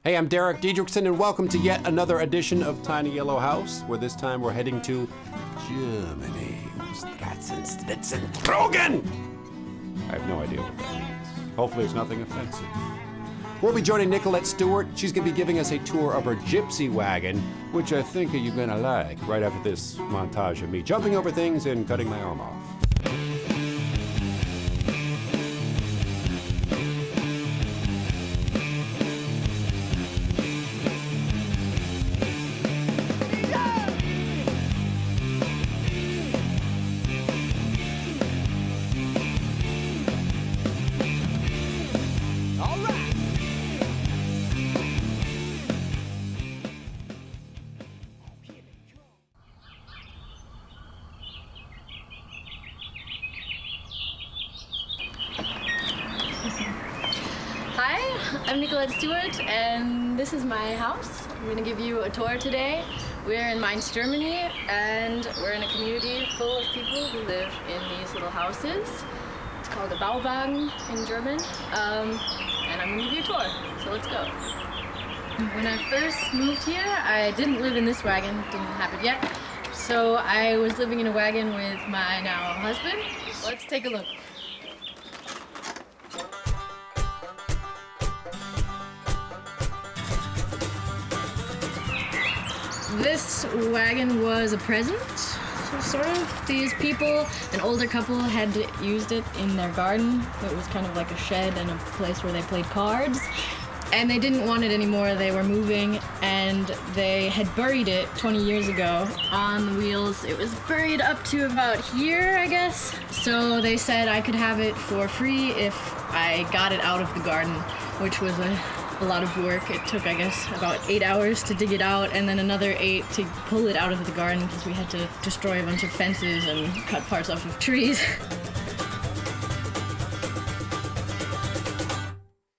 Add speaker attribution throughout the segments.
Speaker 1: Hey, I'm Derek Diedrichson, and welcome to yet another edition of Tiny Yellow House, where this time we're heading to Germany. Stratzen. I have no idea what that means. Hopefully it's nothing offensive. We'll be joining Nicolette Stewart. She's going to be giving us a tour of her Gypsy wagon, which I think you're going to like, right after this montage of me jumping over things and cutting my arm off.
Speaker 2: I'm Nicolette Stewart, and this is my house. I'm going to give you a tour today. We're in Mainz, Germany, and we're in a community full of people who live in these little houses. It's called a Wagon in German, and I'm going to give you a tour, so let's go. When I first moved here, I didn't live in this wagon, didn't have it yet, so I was living in a wagon with my now husband. Let's take a look. This wagon was a present, so sort of. These people, an older couple, had used it in their garden. It was kind of like a shed and a place where they played cards. And they didn't want it anymore. They were moving, and they had buried it 20 years ago on the wheels. It was buried up to about here, I guess. So they said I could have it for free if I got it out of the garden, which was a lot of work. It took, I guess, about 8 hours to dig it out, and then another 8 to pull it out of the garden because we had to destroy a bunch of fences and cut parts off of trees.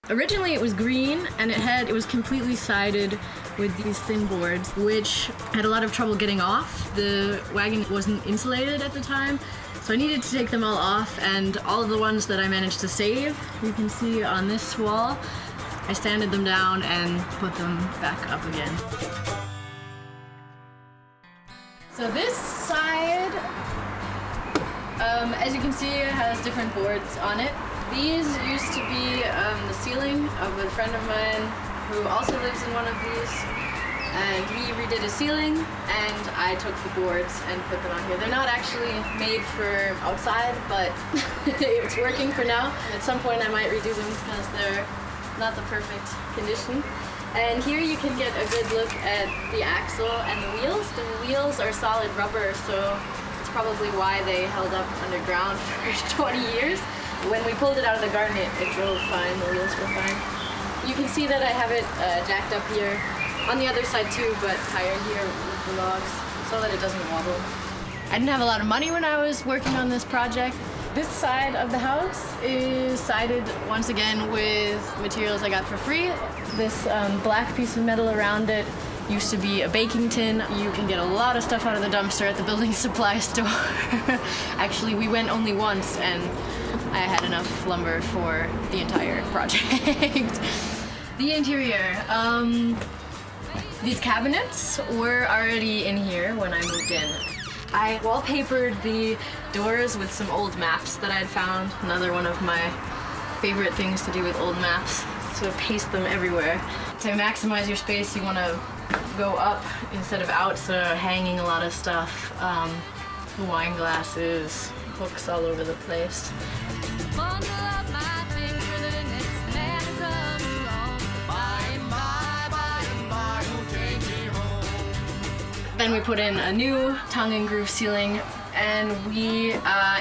Speaker 2: Originally it was green, and it was completely sided with these thin boards, which had a lot of trouble getting off. The wagon wasn't insulated at the time, so I needed to take them all off, and all of the ones that I managed to save, you can see on this wall, I sanded them down and put them back up again. So this side, as you can see, has different boards on it. These used to be the ceiling of a friend of mine who also lives in one of these, and he redid his ceiling, and I took the boards and put them on here. They're not actually made for outside, but it's working for now. At some point I might redo them because they're not the perfect condition. And here you can get a good look at the axle and the wheels. The wheels are solid rubber, so it's probably why they held up underground for 20 years. When we pulled it out of the garden, it drove fine, the wheels were fine. You can see that I have it jacked up here, on the other side too, but higher here with the logs, so that it doesn't wobble. I didn't have a lot of money when I was working on this project. This side of the house is sided once again with materials I got for free. This black piece of metal around it used to be a baking tin. You can get a lot of stuff out of the dumpster at the building supply store. Actually, we went only once, and I had enough lumber for the entire project. The interior. These cabinets were already in here when I moved in. I wallpapered the doors with some old maps that I'd found. Another one of my favorite things to do with old maps, to paste them everywhere. To maximize your space, you want to go up instead of out, so hanging a lot of stuff. Wine glasses, books all over the place. Then we put in a new tongue and groove ceiling, and we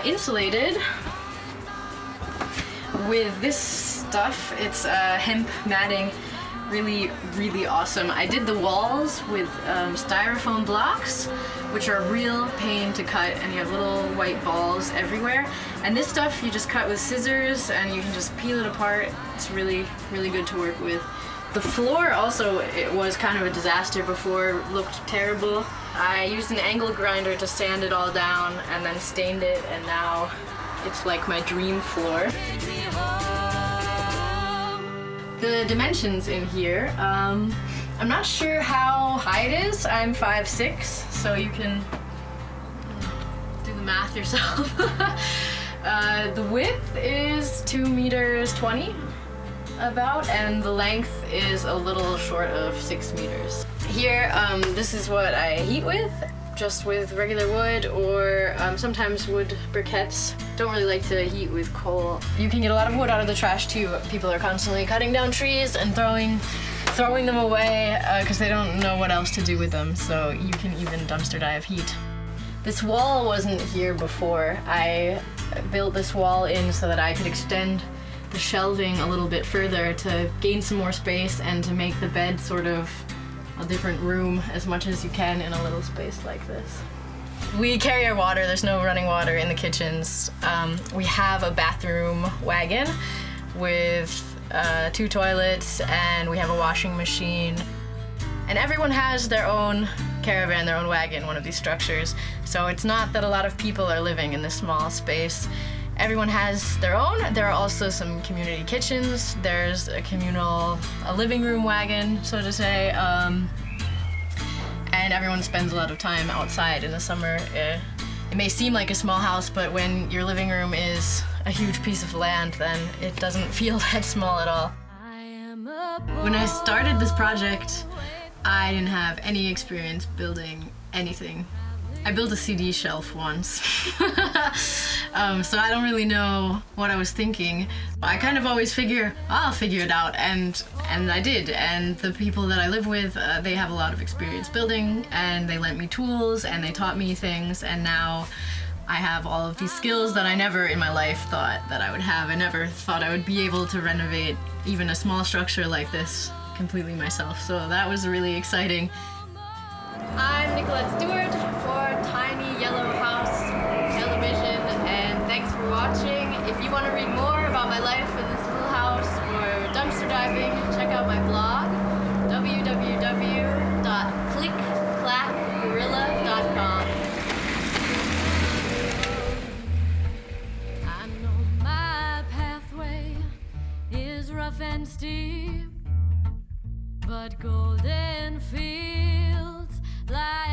Speaker 2: insulated with this stuff. It's hemp matting, really, really awesome. I did the walls with styrofoam blocks, which are a real pain to cut, and you have little white balls everywhere. And this stuff you just cut with scissors, and you can just peel it apart. It's really, really good to work with. The floor also, it was kind of a disaster before, looked terrible. I used an angle grinder to sand it all down and then stained it, and now it's like my dream floor. The dimensions in here, I'm not sure how high it is. I'm 5'6", so you can do the math yourself. The width is 2 meters 20 about, and the length is a little short of 6 meters. Here, this is what I heat with, just with regular wood or sometimes wood briquettes. Don't really like to heat with coal. You can get a lot of wood out of the trash too. People are constantly cutting down trees and throwing them away because they don't know what else to do with them, so you can even dumpster dive heat. This wall wasn't here before. I built this wall in so that I could extend the shelving a little bit further to gain some more space and to make the bed sort of a different room as much as you can in a little space like this. We carry our water. There's no running water in the kitchens. We have a bathroom wagon with 2 toilets, and we have a washing machine. And everyone has their own caravan, their own wagon, one of these structures. So it's not that a lot of people are living in this small space. Everyone has their own. There are also some community kitchens. There's a living room wagon, so to say. And everyone spends a lot of time outside in the summer. It may seem like a small house, but when your living room is a huge piece of land, then it doesn't feel that small at all. When I started this project, I didn't have any experience building anything. I built a CD shelf once, so I don't really know what I was thinking. I kind of always figure, I'll figure it out, and I did. And the people that I live with, they have a lot of experience building, and they lent me tools, and they taught me things, and now I have all of these skills that I never in my life thought that I would have. I never thought I would be able to renovate even a small structure like this completely myself, so that was really exciting. I'm Nicolette Stewart for Tiny Yellow House Television, and thanks for watching. If you want to read more about my life in this little house or dumpster diving, check out my blog, www.clickclackgorilla.com.
Speaker 3: I know my pathway is rough and steep, but golden fields lie